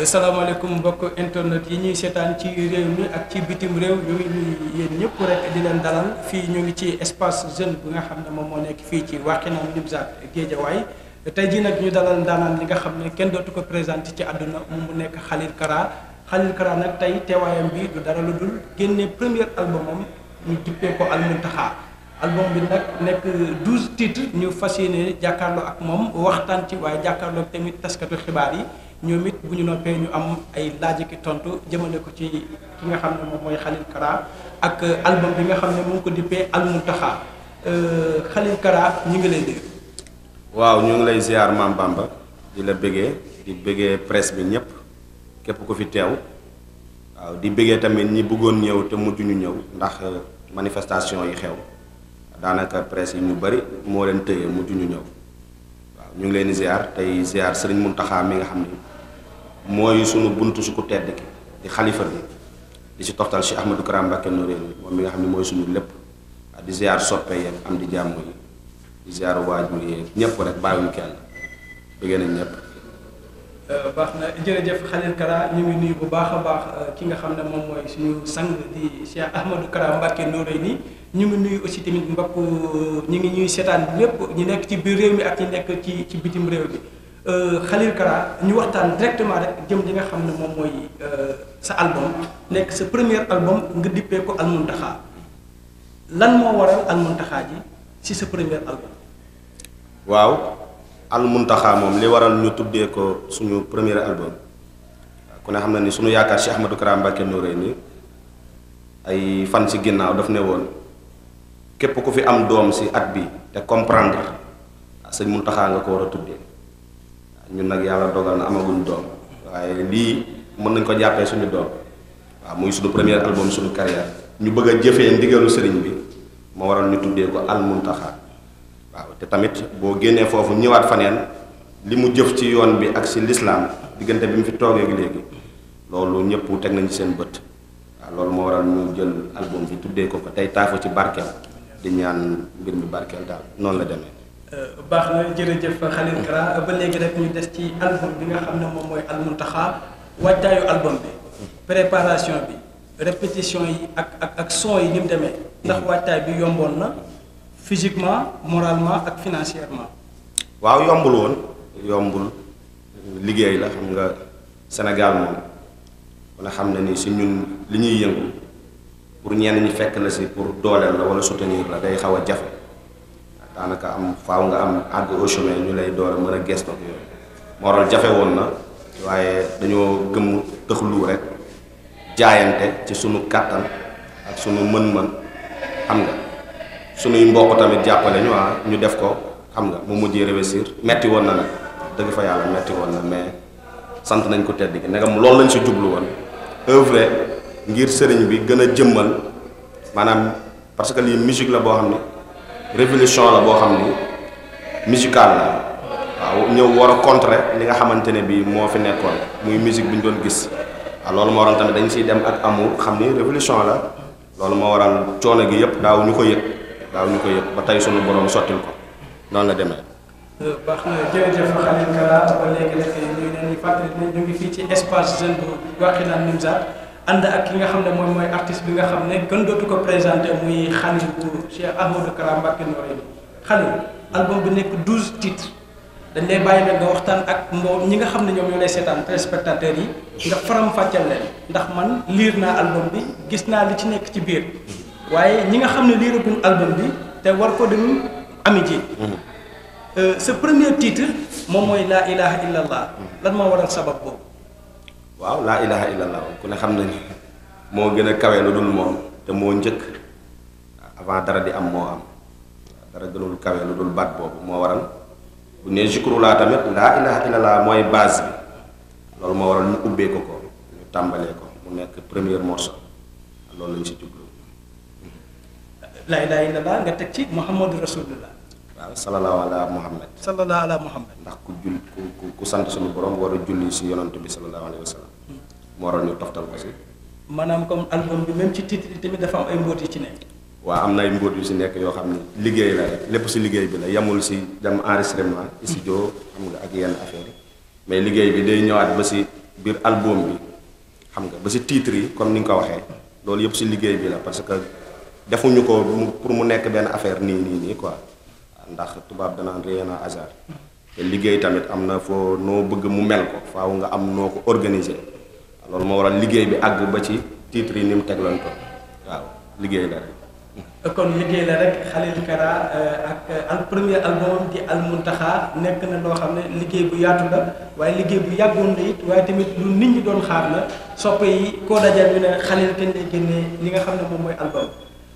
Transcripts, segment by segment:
salaamaaleykum mbokk internet yi ñuy seetaan ci réew mi ak ci bitim réew ñu ngi nuyu yéen ñëpp rek di leen dalal fii ñu ngi ci espace jeune bi nga xam ne moom moo nekk fii ci Wakhinane Nimzatt Guédiawaye tey jii nag ñu dalal ndaanaan li nga xam ne kenn dootu ko présenté ci àdduna moom mu nekk Khalil Kara nag tey teewaayam bi du dara lu dul génne premier albumam ñu dippee ko Al Mountakha album bi nag nekk 12 titres ñu fas yéene jàkkaarloo ak moom waxtaan ci waaye jàkkaarloo tamit taskatu xibaar yi ñoom it bu ñu noppee ñu am ay laaj ki tontu jëmale ko ci ki nga xam ne moom mooy Khalil Kara ak album bi nga xam ne mu ngi ko dippee Al Mountakha Khalil Kara ñu ngi lay dégg. waaw ñu ngi lay ziar Mame Bamba di la bëggee presse bi ñëpp képp ku fi teew waaw di bëggee tamit ñi bëggoon ñëw te mujj ñu ñëw ndax manifestation yi xew daanaka presse yi ñu bari moo leen tëye mujj ñu ñëw waaw ñu ngi leen di ziar tey ziar Serigne Mountakha mi nga xam ni mooy sunu buntu su ku tedd ki di xalifa bi di si toxtal Cheikh Ahmadou Kara Mbacké Noreyni moom mi nga xam ne mooy sunu lépp di ziar soppe yeeg am di jàmm yi di ziar waajur yeeg ñëpp rek bàyyiwuñu kenn bëggee nañ ñëpp. baax na jërëjëf Khalil Kara ñu ngi nuyu bu baax a baax ki nga xam ne moom mooy suñu sang di Cheikh Ahmadou Kara Mbacké Noreyni ñu ngi nuyu aussi tamit mbokk ñi ngi ñuy seetaan lépp ñi nekk ci biir réew mi ak ñi nekk ci bitim réew bi Khalil Kara ñu waxtaan directement rek jëm li nga xam ne moom mooy sa album nekk sa premier album nga dippee ko Al Mountakha lan moo waral Al Mountakha ji ci sa premier album. waaw Al Mountakha moom li waral ñu tuddee ko suñu premier album ku ne xam na ni suñu yaakaar Cheikh Ahmadou Kara Mbacké Noreyni ay fan ci ginnaaw daf ne woon képp ku fi am doom ci at bi te comprendre sëñ Mountakha nga ko war a tuddee ñun nag yàlla dogal na amaguñ doom waaye lii mën nañ ko jàppee suñu doom waaw muy suñu premier album suñu carrière ñu bëgg a jëfee ndigalu sëriñ bi moo waral ñu tuddee ko Al Mountakha waaw te tamit boo génnee foofu ñëwaat faneen li mu jëf ci yoon bi ak ci lislaam diggante bi mu fi toogee léegi loolu ñëpp teg nañ ci seen bët waaw loolu moo waral ñu jël album bi tuddee ko tey taafu ci barkeel di ñaan mbir mi barkeel daal noonu la demee. baax na jërëjëf Khalil Kara ba léegi rek ñu des ci album bi nga xam ne moom mooy Al Mountakha waajtaayu album bi préparation bi répétition yi ak son yi ni mu demee ndax waajtaay bi yomboon na physiquement moralement ak financièrement. waaw yombul liggéey la xam nga Sénégal moom wala xam na ni si ñun li ñuy yëngu pour ñenn ñi fekk la si pour dooleel la wala soutenir la day xaw a jafe daanaka am faaw nga am àgg au chemin ñu lay door a mën a gestoog yooyu moo waral jafe woon na waaye dañoo gëm tëxlu rek jaayante ci sunu kàttan ak sunu mën-mën xam nga sunuy mbokk tamit jàppale ñu def ko xam nga mu mujjee réussir metti woon na nag dëgg fa yàlla metti woon na mais sant nañ ko tedd gi ndegam loolu lañ si jublu woon œuvre ngir sëriñ bi gën a jëmmal maanaam parce que lii musique la boo xam ne révolution la boo xam ni musicale la waaw ñëw war a contrer li nga xamante ne bii moo fi nekkoon muy musique bi ñu doon gis waaw loolu moo waral tamit dañ siy dem ak amour xam ni révolution la loolu moo waral coono gi yëpp daaw ñu ko yëg ba tey sunu borom sottil ko noonu la demee. baax na jërëjëf Khalil Kara ba léegi rek ñu ngi leen di fàttali ne ñu ngi fii ci espace jeune bu Wakhinane Nimzatt ànd ak ki nga xam ne mooy artiste bi nga xam ne gën dootu ko présenté muy Khalil bu Cheikh Ahmadou Kara Mbacké Noreyni Khalil album bi nekk 12 titres dañ lay bàyyi nag nga waxtaan ak ñi nga xam ne ñoom ñoo lay seetaan téléspectateurs yi nga faram-fàcceel leen ndax man liir naa album bi gis naa li ci nekk ci biir waaye ñi nga xam ne liiraguñ album bi te war ko dem ami ji sa premier titre moom mooy laa ilaha illallah lan moo waral sabab boobu. waaw laa ilaha illallah ku ne xam na ni moo gën a kawe lu dul moom te moo njëkk avant dara di am moo am dara gënul kawe lu dul baat boobu moo waral bu ne zikrullah tamit laa ilaha illallah mooy base bi loolu moo waral ñu ubbee ko ñu tàmbalee ko mu nekk premier morceau loolu lañ si jublu. laa ilaha illallah nga teg ci Muhammadu Rasulullah. waaw sallallahu ala Muhammad ndax ku sant suñu borom war a julli si yonent bi sallallahu alayhi wa sallam moo waral ñu toftal ko si. maanaam comme album bi même ci titre yi tamit dafa am ay mbóot yi ci nekk. waaw am na ay mbóot yu si nekk yoo xam ne liggéey la rek lépp si liggéey bi la yemul si dem enregistrement studio xam nga ak yenn affaire yi mais liggéey bi day ñëwaat ba si biir album bi xam nga ba si titre yi comme ni nga ko waxee loolu yëpp si liggéey bi la parce que defuñu ko pour mu nekk benn affaire nii quoi ndax tubaab danaan rien à hasard te liggéey tamit am na foo noo bëgg mu mel ko faaw nga am noo ko organiser loolu moo waral liggéey bi àgg ba ci titre yi ni mu tegloon ko waaw liggéey la rek. kon liggéey la rek Khalil Kara ak premier album di Al Muntaxa nekk na loo xam ne liggéey bu yaatu la waaye liggéey bu yàggoon la it waaye tamit lu nit ñi doon xaar la soppe yi koo dajal ñu ne Khalil kañ lay génnee li nga xam ne moom mooy album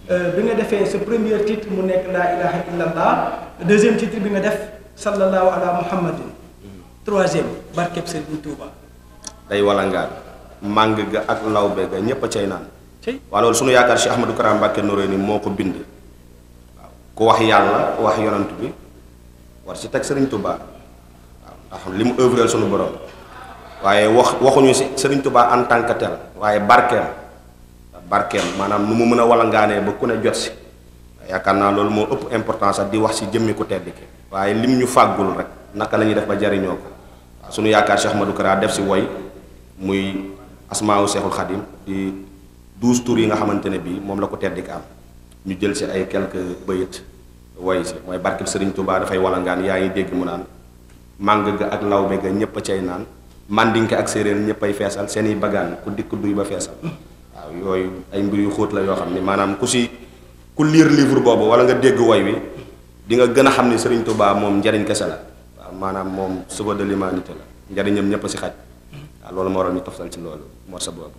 bi nga defee sa premier titre mu nekk laa ilaha illallah deuxième titre bi nga def sallallahu ala muhammadin troisième barkeb Serigne Touba. day walangaan màng ga ak lawbe ga ñépp a cay naan waaw loolu sunu yaakaar Cheikh Ahmadou Kara Mbacké Noreyni moo ko bind waaw ku wax yàlla wax yonant bi war si teg Serigne Touba waaw ndax li mu œuvreel sunu borom waaye waxuñu si Serigne Touba en tant que tel waaye barkeem maanaam nu mu mën a walangaanee ba ku ne jot si yaakaar naa loolu moo ëpp importance sax di wax si jëmmi ku tedd ki waaye lim ñu fàggul rek naka la ñuy def ba jariñoo ko waaw sunu yaakaar Cheikh Ahmadou Kara def si woy muy asmaawu Seexul Xadim di 12 tours yi nga xamante ne bii moom la ko tedd ki am ñu jël si ay quelques bayit woy si mooy barkeb Serigne Touba dafay walangaan yaa ngi dégg mu naan màng ga ak lawbe ga ñëpp a cay naan mandinke ak séeréer ñëpp ay feesal seen i bagaan ku dikk duy ba feesal waaw yooyu ay mbir yu xóot la yoo xam ne maanaam ku lire livre boobu wala nga dégg woy wi di nga gën a xam ni Serigne Touba moom njariñ kese la waaw maanaam moom sauveur de l'humanité la njariñam ñëpp a si xaj waaw loolu moo waral ñu toftal ci loolu morceau boobu.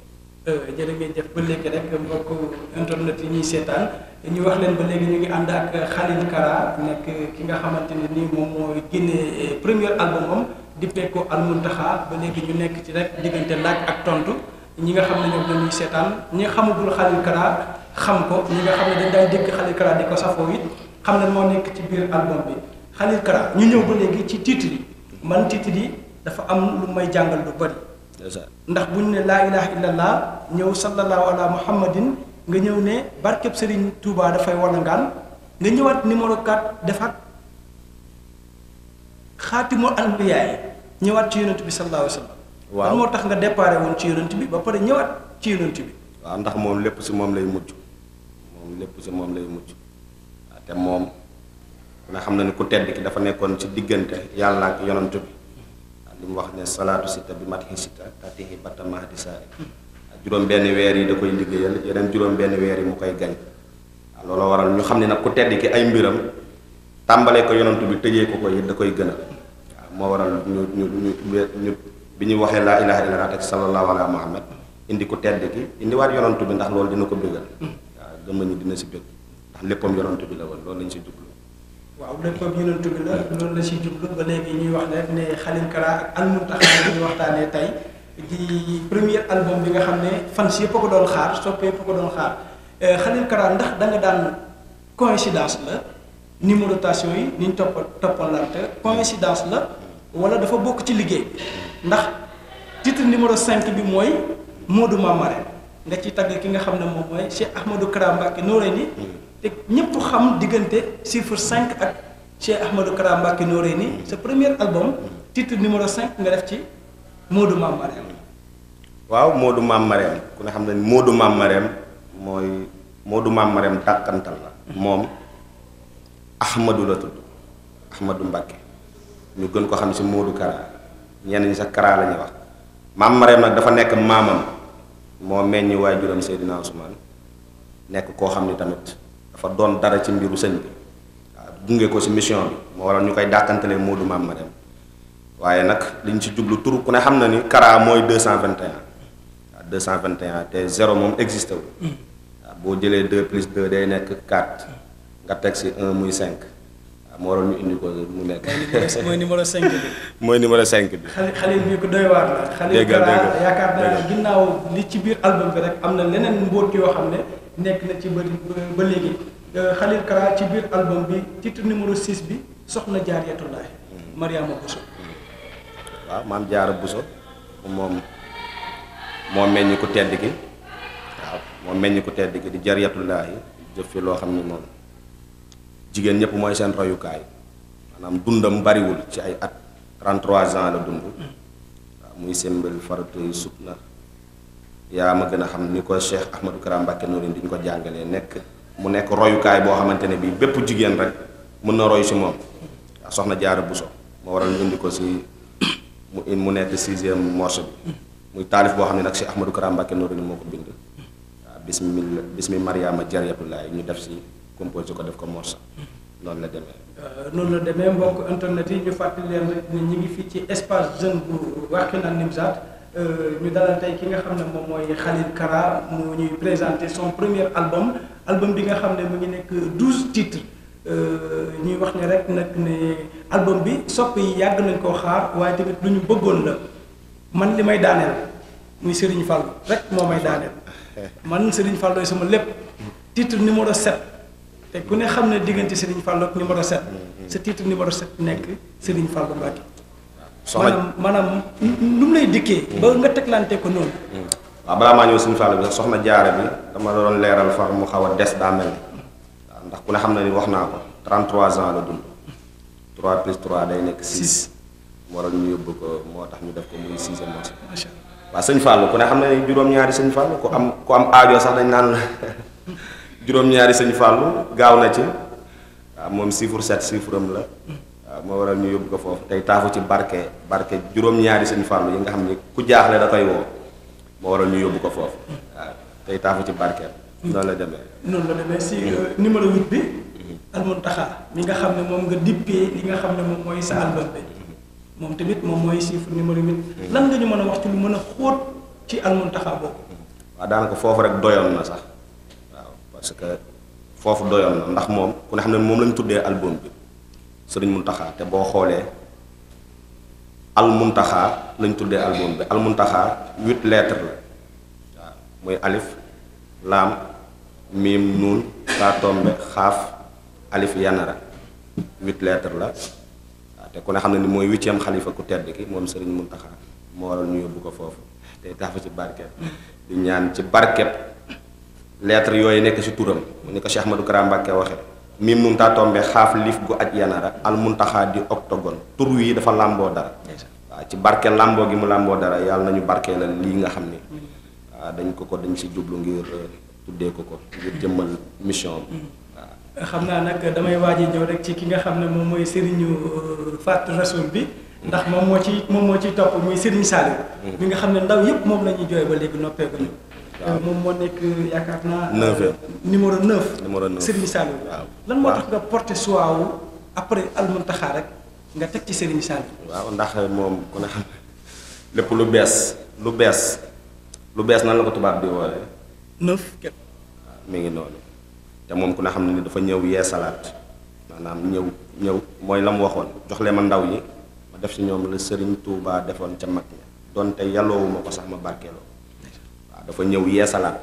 jërë ngeen jëf ba léegi rek mbokk internet yi ñuy seetaan ñu wax leen ba léegi ñu ngi ànd ak Khalil Kara nekk ki nga xamante ne nii moom mooy génne premier album am dippee ko Al Muntaxa ba léegi ñu nekk ci rek diggante laaj ak tontu ñi nga xam ne ñoom ñoo ñuy seetaan ñi xamagul Khalil Kara xam ko ñi nga xam ne dañ daan dégg Khalil Kara di ko safoo it xam ne moo nekk ci biir album bi Khalil Kara ñu ñëw ba léegi ci titre yi man titre yi dafa am lu may jàngal lu bari. ndax bu ñu ne laa ilaha illallah ñëw sallallahu ala muhammadin nga ñëw ne barkeb Serigne Touba dafay walangaan nga ñëwaat numéro 4 defaat xaatimul anbiyaa yi ñëwaat ci yonent bi sallallahu alayhi wa sallam. waaw moo tax nga déparé woon ci yonent bi ba pare ñëwaat ci yonent bi. waaw ndax moom lépp si moom lay mujj waaw te moom nga xam na ni ku tedd ki dafa nekkoon ci diggante yàlla ak yonent bi. li mu wax ne salaatu sita bi mat sita tatihi batta mahdi saa juróom benn weer yi da koy liggéeyal yeneen juróom benn weer yi mu koy gañ waaw loolu waral ñu xam ne nag ku tedd ki ay mbiram tàmbalee ko yonantu bi tëjee ko it da koy gënal waaw moo waral ñu bi ñu waxee laa ilaha illallah ak sallallahu ala muhammad indi ku tedd ki indi waat yonantu bi ndax loolu dina ko bëggal waaw gëm nañu dina si bëgg ndax léppam yonantu bi la woon loolu lañ si jublu. waaw léppam yonantu bi la loolu la si jublu ba léegi ñuy wax rek ne Khalil Kara ak Al Muntaxa ñu waxtaanee tey di premier album bi nga xam ne fans yëpp a ko doon xaar soppe yëpp a ko doon xaar Khalil Kara ndax da nga daan coïncidence la numérotation yi ni ñu toppalante coïncidence la wala dafa bokk ci liggéey bi ndax titre numéro 5 bi mooy Modou Mamare nga ci tagg ki nga xam ne moom mooy Cheikh Ahmadou Kara Mbacké Noreyni te ñëpp xam diggante chiffre 5 ak Cheikh Ahmadou Kara Mbacké Noreyni sa premier album titre numéro 5 nga def ci Modou Mame Marème. waaw Modou Mame Marème ku ne xam ne Modou Mame Marème mooy Modou Mame Marème dàkkantal la moom Ahmadou la tudd Ahmadou Mbacké ñu gën ko xam si Modou Kara ñenn ñi sax Kara la ñuy wax Mame Marème nag dafa nekk maamam moo meññi waajuram Seydina Ousmane nekk koo xam ni tamit dafa doon dara ci mbiru sëñ bi waaw gunge ko ci mission bi moo waral ñu koy dàkkantalee Modou Mame Marème waaye nag liñ ci jublu tur ku ne xam na ni Kara mooy 221 waaw 221 te 0 moom existé wu waaw boo jëlee 2 plus 2 day nekk 4 nga teg ci 1 muy 5 waaw moo waral ñu indi ko mu nekk. mooy numéro 5 bi. mooy numéro 5 bi. Khalil bi ko doy waar la. Khalil Kara yaakaar naa ginnaaw li ci biir album bi rek am na leneen mbóot yoo xam ne nekk na ci ba léegi Khalil Kara ci biir album bi titre numéro 6 bi soxna Jaaratullaahi Mariama Bousso. waaw maam Jaara Bousso moom moo meññ ku tedd ki waaw moo meññ ku tedd ki di Jaaratullaahi jëf fi loo xam ni moom jigéen ñëpp mooy seen royukaay maanaam dundam bariwul ci ay at 33 ans la dund waaw muy sembal farata yu sut na yaa ma gën a xam ni ko Cheikh Ahmadou Kara Mbacké Noreyni di ñu ko jàngalee mu nekk royukaay boo xamante ne bii bépp jigéen rek mën na roy si moom waaw soxna Jaara Buso moo waral ñu indi ko si mu nekk 6e morceau bi muy taalif boo xam ne nag Cheikh Ahmadou Kara Mbacké Noreyni moo ko bind waaw bismi Mariama Jariyatullaay ñu def si composé ko def ko morceau noonu la demee. noonu la demee mbokk internet yi ñu fàttali leen rek ne ñu ngi fii ci espace jeune bu Wakhinane Nimzatt ñu dalal tey ki nga xam ne moom mooy Khalil Kara mu ñuy présenter son premier album bi nga xam ne mu ngi nekk 12 titres ñuy wax ne rek nag ne album bi sopp yi yàgg nañ koo xaar waaye tamit lu ñu bëggoon la man li may daaneel muy Serigne Fallou rek moo may daaneel man Serigne Fallou sama lépp titre numéro 7. te ku ne xam ne diggante Serigne Fallou ak numéro 7 sa titre numéro 7 nekk Serigne Fallou Mbacké maanaam lu mu lay dikkee ba nga teglante ko noonu. waaw balaa maa ñëw Serigne Fallou bi sax soxna Jaara bi dama doon leeral far mu xaw a des daa mel ni waaw ndax ku ne xam na ni wax naa ko 33 ans la dund 3 plus 3 day nekk 6 moo waral ñu yóbbu ko moo tax ñu def ko muy 6e morceau. macha allah waaw sëñ Fallou ku ne xam na ni juróom-ñaari sëñ Fallou ku am aajo sax dañ naan la juróom-ñaari sëñ Fallou gaaw na ci waaw moom chiffre 7 chiffre am la waaw moo waral ñu yóbbu ko foofu tey taafu ci barke juróom-ñaari sëñ Fallou yi nga xam ni ku jaaxle da koy woo moo waral ñu yóbbu ko foofu waaw tey taafu ci barke noonu la demee. noonu la demee si numéro 8 bi. Almuntaxa mi nga xam ne moom nga dippee li nga xam ne moom mooy sa album bi moom tamit moom mooy chiffre numéro 8. lan nga ñu mën a wax ci lu mën a xóot ci Almuntaxa boobu. waaw daanaka foofu rek doyoon na sax. parce que foofu doyoon na ndax moom ku ne xam ne moom lañ tuddee album bi Sëriñ Muntaxa te boo xoolee Almuntaxa lañ tuddee album bi Almuntaxa 8 lettres la waaw muy alif laam miim nuun taa tombe xaaf alif yanara 8 lettres la waaw te ku ne xam ne ni mooy 8e xalifa ku tedd ki moom Sëriñ Muntaxa moo waral ñu yóbbu ko foofu te taafa ci barket di ñaan ci barket lettre yooyu nekk ci turam mu ni ko Cheikh Ahmadou Kara Mbacké waxe mim nun taa tombe xaaf lif gu aj yanara Almuntaxa di octogone tur wi dafa làmboo dara waaw ci barke làmboo gi mu làmboo dara yàlla nañu barkee la lii nga xam ni waaw dañ ci jublu ngir tuddee ko ngir jëmmal mission bi waaw xam naa nag damay waaj a ñëw rek ci ki nga xam ne moom mooy Serigne Fatou Rasoul bi ndax moom moo ci topp muy Serigne Saliou mi nga xam ne ndaw yëpp moom la ñuy jooy ba léegi noppee ko ñu moom moo nekk yaakaar naa. 9 numéro 9. Serigne Saliou. waaw lan moo tax nga porté choix wu après Almuntaxa rek nga teg ci Serigne Saliou. waaw ndax moom ku ne xam lépp lu bees nan la ko tubaab di woolee. 9 képp. waaw mi ngi noonu te moom ku ne xam ne ni dafa ñëw yeesalaat maanaam ñëw mooy la mu waxoon jox leen ma ndaw yi ma def si ñoom la Serigne Touba defoon ca mag ña donte yàlloowuma ko sax ma barkeeloo. dafa ñëw yeesalaat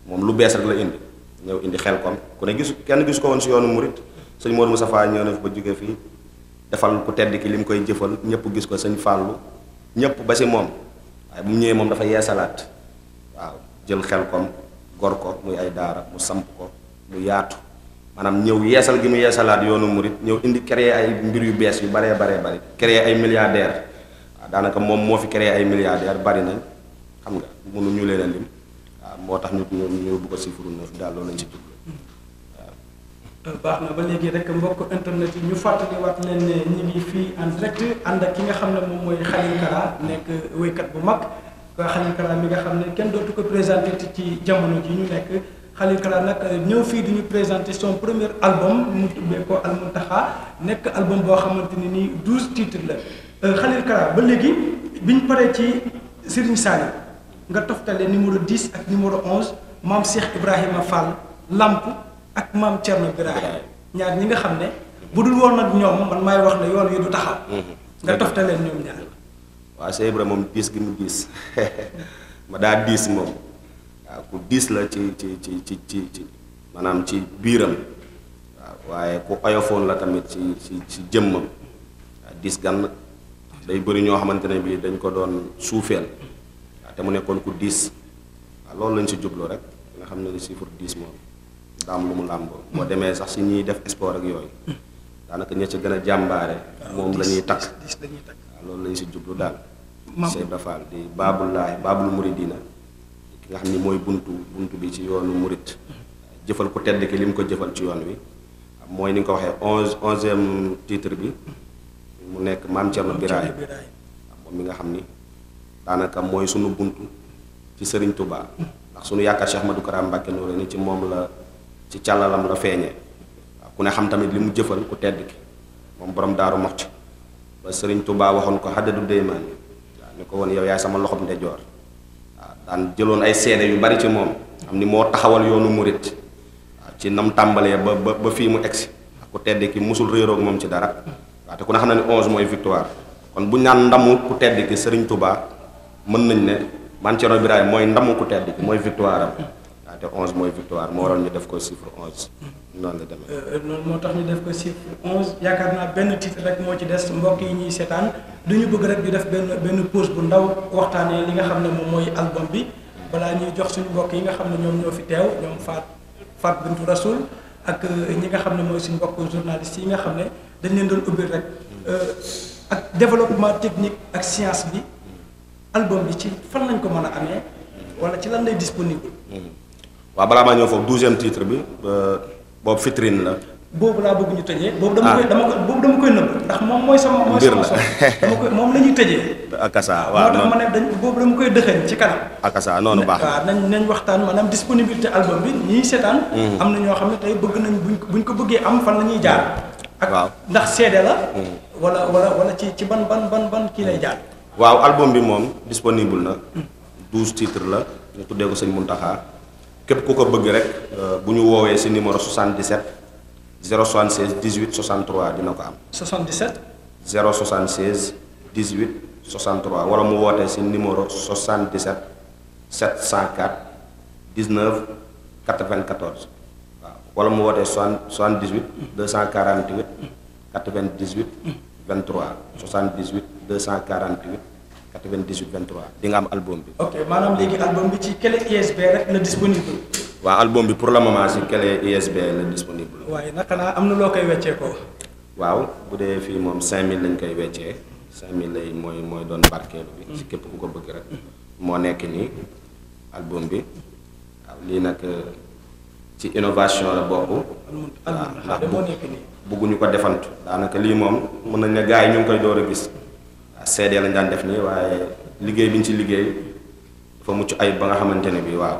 moom lu bees rek la ñëw indi Xelkom ku ne kenn gisu ko woon si yoonu murit sëñ Modou Moustapha ñëw na fi ba jóge fii defal ku tedd ki li mu koy jëfal ñëpp gis ko sëñ Fallou ñëpp ba si moom waaye bu mu ñëwee moom dafa yeesalaat waaw jël Xelkom gor ko muy ay daara mu samp ko mu yaatu maanaam ñëw yeesal gi mu yeesalaat yoonu murit ñëw indi créer ay mbir yu bees yu baree bari créer ay milliardaires waaw daanaka moom moo fi créer ay milliardaires bari nañ xam nga mënuñu leen a lim waaw moo tax ñu yóbbu ko chiffre 9 daal loolu lañ ci jublu waaw. baax na ba léegi rek mbokk internet yi ñu fàttaliwaat leen ne ñu ngi fii en direct ànd ak ki nga xam ne moom mooy Khalil Kara nekk wéykat bu mag Khalil Kara mi nga xam ne kenn dootu ko présenté ci jamono ji ñu nekk Khalil Kara nag ñëw fii di ñu présenté son premier album mu tuddee ko Almuntaxa nekk album boo xamante ni nii 12 titres la Khalil Kara ba léegi biñ paree ci Serigne Saliou nga toftale numéro 10 ak numéro 11 maam Cheikh Ibrahima Fall Lamp ak maam Thierno Birahim ñaar ñi nga xam ne bu dul woon nag ñoom man maay wax ne yoon yi du taxaw. nga toftaleen ñoom ñaar. waaw Cheikh Ibrahima moom diis gi mu diis ma daa diis moom waaw ku diis la ci maanaam ci biiram waaw waaye ku oyofoon la tamit ci jëmmam waaw diis gan day bëri ñoo xamante ne bii dañ ko doon suufeel. te mu nekkoon ku diis waaw loolu lañ si jublu rek nga xam ne ni chiffre 10 moom daam lu mu làmboo boo demee sax si ñuy def sport ak yooyu daanaka ña ci gën a jàmbaare moom la ñuy takk waaw loolu lañ si jublu daal Cheikh Ibra Fall di Baabullahi Baabul Muridina ki nga xam ni mooy buntu bi ci yoonu murit jëfal ku tedd ki li mu ko jëfal ci yoon wi mooy ni nga ko waxee 11e titre bi mu nekk Maam Cerno Birahim moom mi nga xam ni daanaka mooy sunu buntu ci Serigne Touba ndax sunu yaakaar Cheikh Ahmadou Kara Mbacké Noreyni ci moom la ci càllalam la feeñee waaw ku ne xam tamit li mu jëfal ku tedd ki moom borom Daaru Muxti ba Serigne Touba waxoon ko xaddadu deymaan waaw ni ko woon yow yaay sama loxob ndejoor waaw daan jëloon ay seede yu bari ci moom xam ni moo taxawal yoonu murit waaw ci nam tàmbalee ba fii mu egsi ku tedd ki musul réeroog moom ci dara waaw te ku ne xam na ni 11 mooy victoire kon bu ñu naan ndamu ku tedd ki Serigne Touba mën nañ ne Maam Cerno Birahim mooy ndamu ku tedd ki mooy victoire am waaw te 11 mooy victoire moo waroon ñu def ko chiffre 11 noonu la demee. loolu moo tax ñu def ko chiffre 11 yaakaar naa benn titre rek moo ci des mbokk yi ñuy seetaan du ñu bëgg rek ñu def benn pause bu ndaw waxtaanee li nga xam ne moom mooy album bi balaa ñuy jox suñu mbokk yi nga xam ne ñoom ñoo fi teew ñoom Fat Bintou Rasoul ak ñi nga xam ne mooy suñu mbokk journaliste yi nga xam ne dañ leen doon ubbil rek ak développement technique ak science bi album bi ci fan lañ ko mën a amee wala ci lan lay disponible. waaw balaa maa ñëw foofu 12e titre bi boobu vitrine la. boobu laa bëgg ñu tëjee. boobu dama koy nëbb ndax moom mooy sama. mbir la moom la ñuy tëjee. akasa waaw moo tax ma ne boobu dama koy dëxëñ ci kanam. akasa noonu baax waaw nañ waxtaan maanaam disponibilité album bi ñiy seetaan. am na ñoo xam ne tey bëgg nañ buñ ko bëggee am fan la ñuy jaar. waaw ak ndax CD la. wala ci ban kii lay jaar. waaw album bi moom disponible na 12 titres la ñu tuddee ko sëñ Muntaxa képp ku ko bëgg rek bu ñu woowee si numéro 77 076 18 63 dina ko am. 77. 076 18 63 wala mu wootee si numéro 77 704 19 94 waaw wala mu wootee 78 248 98 23 78 248 98 23 di nga am album bi. ok maanaam léegi album bi ci clé USB rek la disponible. waaw album bi pour le moment ci clé USB la disponible. waaye naka naa am na loo koy weccee ko. waaw bu dee fii moom 5000 lañ koy weccee 5000 lay mooy doon barkeelu bi. ci képp ku ko bëgg rek. moo nekk nii album bi waaw lii nag ci innovation la bokk. waaw moo nekk nii. bëgguñu ko defantu daanaka lii moom mën nañ ne gars yi ñu ngi koy door a gis CD lañ daan def nii waaye liggéey bi ñu ci liggéey dafa mucc ayib ba nga xamante ne bii waaw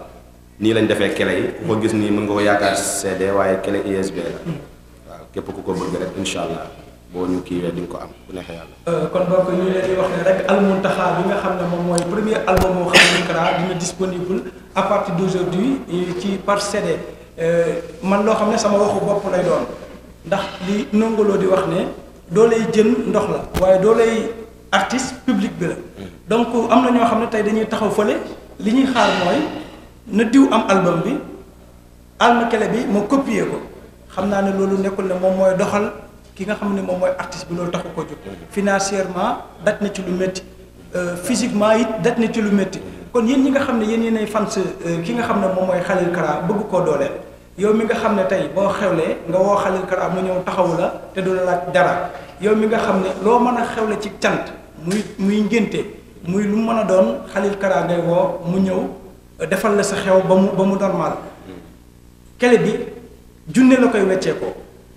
nii lañ defee clé yi ku ko gis nii mën nga ko yaakaar CD waaye clé USB la waaw képp ku ko bëgg rek incha allah boo ñu kiiwee di nga ko am bu neexee yàlla. kon donc ñu leen di wax ne rek Al Mountakha bi nga xam ne moom mooy premier album moo xam ne Kara dina disponible à partir d'aujourd'hui ci par CD man loo xam ne sama waxu bopp lay doon. ndax li nongoloo di wax ne dooley jën ndox la waaye dooley artiste public bi la donc am na ñoo xam ne tey dañuy taxaw fële li ñuy xaar mooy na diw am album bi alma kele bi moo copier ko xam naa ne loolu nekkul ne moom mooy doxal ki nga xam ne moom mooy artiste bi loolu taxu ko jóg financièrement daj na ci lu métti physiquement it daj na ci lu métti kon yéen ñi nga xam ne yéen yéenay fans ki nga xam ne moom mooy Khalil Kara bëgg koo dooleel yow mi nga xam ne tey boo xewlee nga woo Khalil Kara mu ñëw taxawu la te du la laaj dara yow mi nga xam ne loo mën a xewle ci cant muy ngénte muy lu mën a doon Khalil Kara ngay woo mu ñëw defal la sa xew ba mu normal kele bi junne la koy weccee ko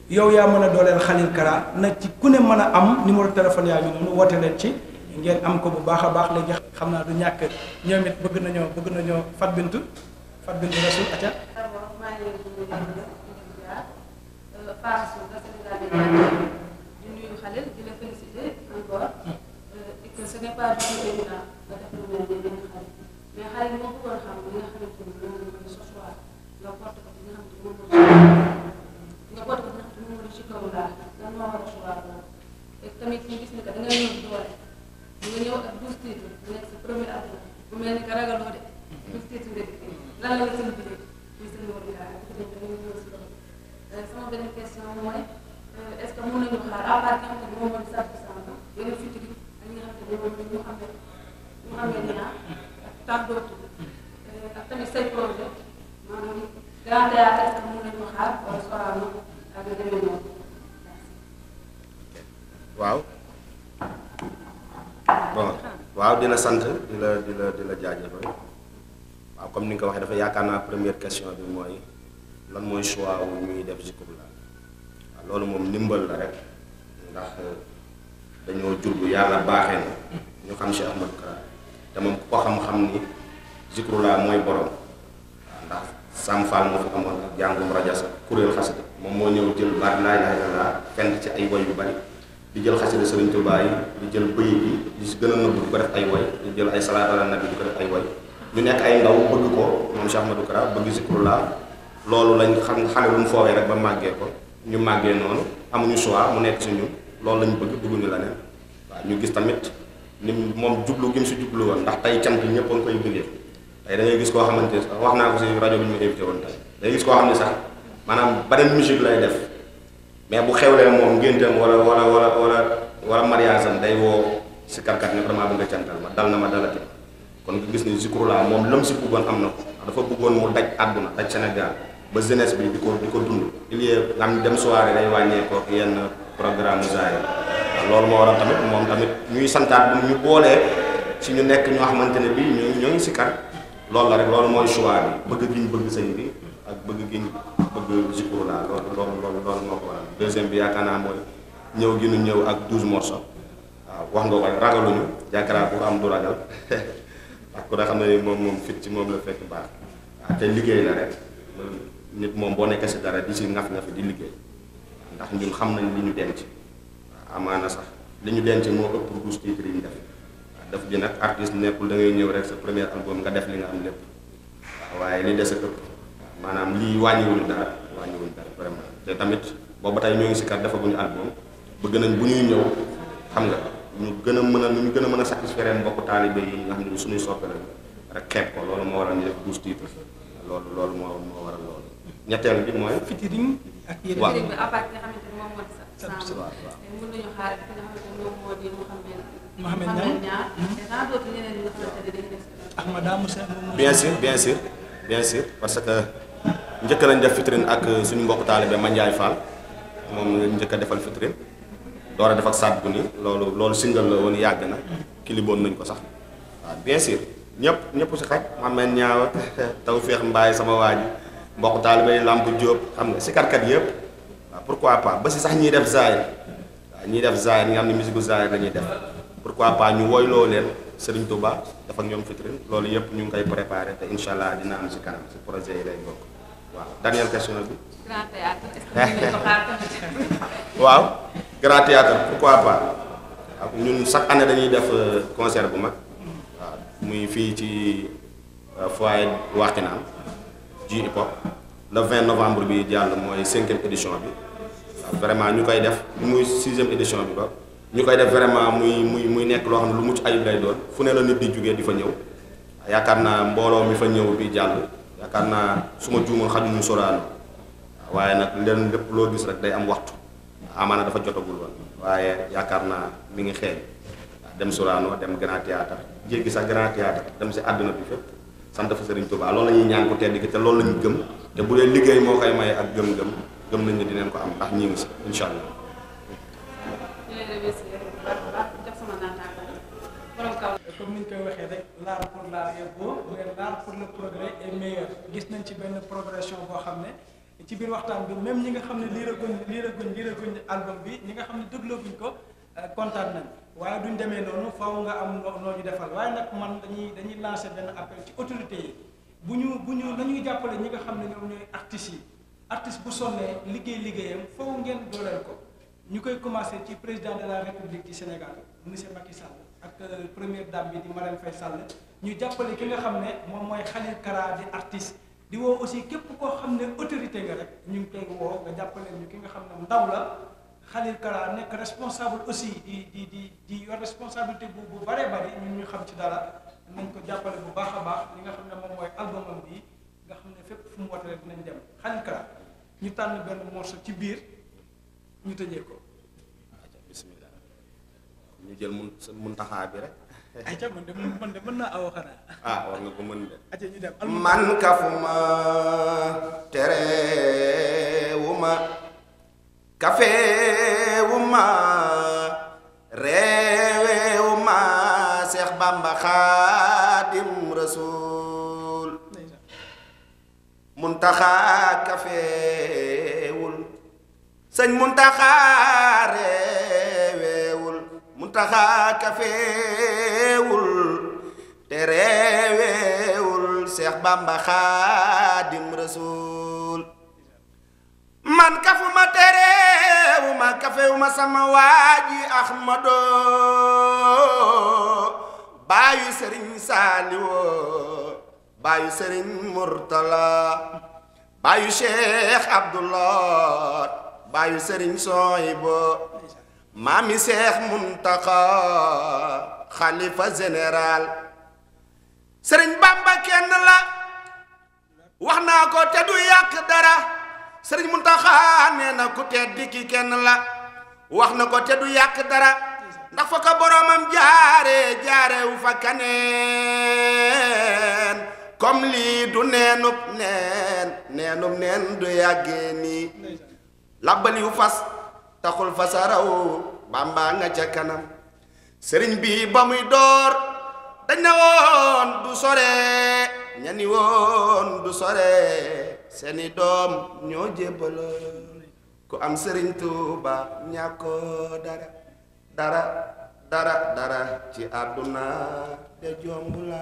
yow yaa mën a dooleel Khalil Kara nag ci ku ne mën a am numéro téléphone yaa ngi noonu woote leen ci ngeen am ko bu baax a baax léegi xam naa du ñàkk ñoom it bëgg nañoo Fat Bintou Rasoul aca di nuyu Khalil di la féliciter encore et que ce n'est pas du tout évident nga def lu mel ni benn Khalil mais Khalil moo bëggoon xam li nga xamante ni moom mooy ce soir nga porte ko li nga xamante ni moom mooy ci kaw laa lan moo war a choix boobu et tamit ñu gis ni que da nga ñëw doole nga ñëw ak 12 titres nekk sa premier album bu mel ni que ragaloo de 12 titres nga dikkee lan la nga seen biir muy seen wàllu gars yi sama beneen question mooy est-ce que mën nañu xaar à part nga xam ne moom mooy Sadou Samba yeneen futur ak ñi nga xam ne moom ñu xam ne nii ak tant d'autres ak tamit say projet maanaam grand théâtre est-ce que mën nañu xaar wala Sorano ak nga demee noonu. waaw bon waaw di la sant di la jaajëfal waaw comme ni nga ko waxee dafa yaakaar naa première question bi mooy lan mooy choix wu ñuy def Zikrullah waaw loolu moom ndimbal la rek ndax dañoo jur bu yàlla baaxee na ñu xam Cheikh Ahmadou Kara te moom ku ko xam-xam ni Zikrullah mooy borom waaw ndax Sam Fall moo fi amoon ak jàngum rajasa kuréel xasida moom moo ñëw jël baat laa ilaaha illallaah fent ci ay woy yu bari di jël xasida Sëriñ Tuubaa yi di jël bëyit yi di si gën a nëbb di ko def ay woy di jël ay salaatu ala nabi di ko def ay woy ñu nekk ay ndaw bëgg ko moom Cheikh Ahmadou Kara bëgg Zikrullah loolu lañ xam xale lu mu foowee rek ba màggee ko ñu màggee noonu amuñu choix mu nekk si ñun loolu lañ bëgg dugguñu la neen waaw ñu gis tamit ni moom jublu gi mu si jublu woon ndax tey cant ñëpp a ngi koy bëggee tey da ngay gis koo xamante ne wax naa ko si rajo bi ñu invité woon tey da ngay gis koo xam ne sax maanaam beneen musique lay def mais bu xewlee moom ngénteem wala mariage am day woo si karkat ne vraiment bëgg nga cantal ma dal na ma dalati kon nga gis ni Zikrullah moom lam si bëggoon am na ko dafa bëggoon mu daj àdduna daj Sénégal ba jeunesse bi di ko dund il y a am dem soirée day wàññee ko yenn programme zaay loolu moo waral tamit moom tamit ñuy santaat bu ñu boolee si ñu nekk ñoo xamante ne bii ñoo ngi si kar loolu la rek loolu mooy choix bi bëgg gi ñu bëgg sëñ bi ak bëgg gi ñu bëgg Zikrullah loolu moo ko waral deuxième bi yaakaar naa mooy ñëw gi ñu ñëw ak 12 morceaux waaw wax nga ko ragaluñu yaakaar bu am du ragal ak ku ne xam ne moom fit ci moom la fekk baax waaw te liggéey la rek nit moom boo nekkee si dara di si ngaf di liggéey ndax ñun xam nañ li ñu denc waaw amaana sax li ñu denc moo ëpp 12 titres yi ñu def waaw daf ji nag artiste nekkul da ngay ñëw rek sa premier album nga def li nga am lépp waaw waaye li des a ëpp maanaam lii wàññiwuñu dara vraiment te tamit boobu tey ñoo ngi si kat defaguñu album bëgg nañ bu ñuy ñëw xam nga ñu gën a mën a satisfaire mbokku taalibe yi nga xam ne suñuy soppe lañu rek xeeb ko loolu moo waral ñu def 12 titres loolu moo waral loolu ñetteel bi mooy featuring ak yeneen waaw bi à part nga xamante ne moom moo di sa mën nañu xaar ki nga xamante ne moom moo di Mouhamed Niang et tant d'autres ñeneen ñi nga xamante ne dañuy def Ahmada Moussa bien sûr parce que njëkk nañ def featuring ak suñu mbokku taalibe Mandiaye Fall moom njëkk a defal featuring door a def ak Saad bu ni loolu single la woon yàgg na kiliboon nañ ko sax waaw bien sûr ñëpp si xaj Mouhamed Niang Tawfekh Mbaye sama waa ji mbokk taalibe Lamp Diop xam nga si karkat yëpp waaw pourquoi pas ba si sax ñiy def zaayir waaw ñiy def zaayir ñi nga xam ne musique zaayir la ñuy def pourquoi pas ñu woyloo leen Serigne Touba dafa ak ñoom featuring loolu yëpp ñu ngi koy préparé te incha allah dina am si kanam si projet yi lay bokk waaw dernière question bi. Grand Théâtre est-ce que mën nañu ko xaar tamit. waaw Grand Théâtre pourquoi pas waaw ñun chaque année dañuy def concert bu mag waaw muy fii ci foyer Wakhinane ji hip hop le 20 novembre bi jàll mooy 5e édition bi waaw vraiment ñu koy def muy 6e édition bi ba ñu koy def vraiment muy nekk loo xam ne lu mucc ayib lay doon fu ne la nit di jógee di fa ñëw yaakaar naa mbooloo mi fa ñëw bi jàll yaakaar naa su ma juumoon xajuñu Sorano waaye nag leen lépp loo gis rek day am waxtu amaana dafa jotagul woon waaye yaakaar naa mi ngi xeeñ dem Sorano dem Grand Théâtre jéggi sax Grand Théâtre dem si àdduna bi fépp sant fa Serigne Touba loolu la ñuy ñaan ko tedd gi te loolu la ñu gëm te bu dee liggéey moo koy maye ak gëm-gëm nañ ne dinañ ko am ndax ñi ngi si incha allah. comme ni ñu koy waxee rek l'art pour l'art est beau mais l'art pour le progrès est meilleur gis nañ ci benn progression boo xam ne ci biir waxtaan bi même ñi nga xam ne liiraguñ album bi ñi nga xam ne déglooguñ ko kontaan nañ waaye duñ demee noonu faaw nga am noo ñu defal waaye nag man dañuy lancer benn appel ci autorités yi bu ñu nañuy jàppale ñi nga xam ne ñoom ñooy artistes yi artiste bu sonnee liggéeyam foofu ngeen dooleel ko ñu koy commencer ci président de la République du Sénégal monsieur Macky Sall ak première dame bi di Marème Faye Sall ñu jàppale ki nga xam ne moom mooy Khalil Kara di artiste di woo aussi képp koo xam ne autorité nga rek ñu ngi koy woo nga jàppale ñu ki nga xam ne ndaw la Khalil Kara nekk responsable aussi di yor responsabilité bu bëree bëri ñun ñu xam ci dara nañ ko jàppale bu baax a baax li nga xam ne moom mooy albumam bi nga xam ne fépp fu mu wote rek dinañ dem Khalil Kara ñu tànn benn morceau ci biir ñu tëjee ko. bismillah ñu jël muntaxaa bi rek. ayca man de mën naa aw xanaa. war nga ko mën de. ayca ñu dem man kafuma terewuma kafewuma reewewuma Seex Bamba rasul Muntaxa kafeewul sëñ Muntaxa reeweewul Muntaxa kafeewul te reeweewul Seex Bamba Xaadim Rasul man kafuma te reewuma kafeewuma sama waaji Ahmado baayu Sëriñ Saaliwoo baayu Sëriñ Murtala baayu Cheikh Abdullah baayu Sëriñ Soyibo maami Cheikh Muntaxa xalifa général Sëriñ Bamba kenn la wax naa ko te du yàq dara Sëriñ Muntaxa nee na ku tedd ki kenn la wax na ko te du yàq dara ndax fa ko boromam jaare wu fa kaneen comme lii du neenub neen du yàggee nii labbaliw fas taxul fasaraw Bamba nga ca kanam sëriñ bi ba muy door dañ na woon du sore ñani woon du sore seeni doom ñoo jébbaloon ku am Sëriñ Tuuba ñàkkoo dara ci àdduna de jomb la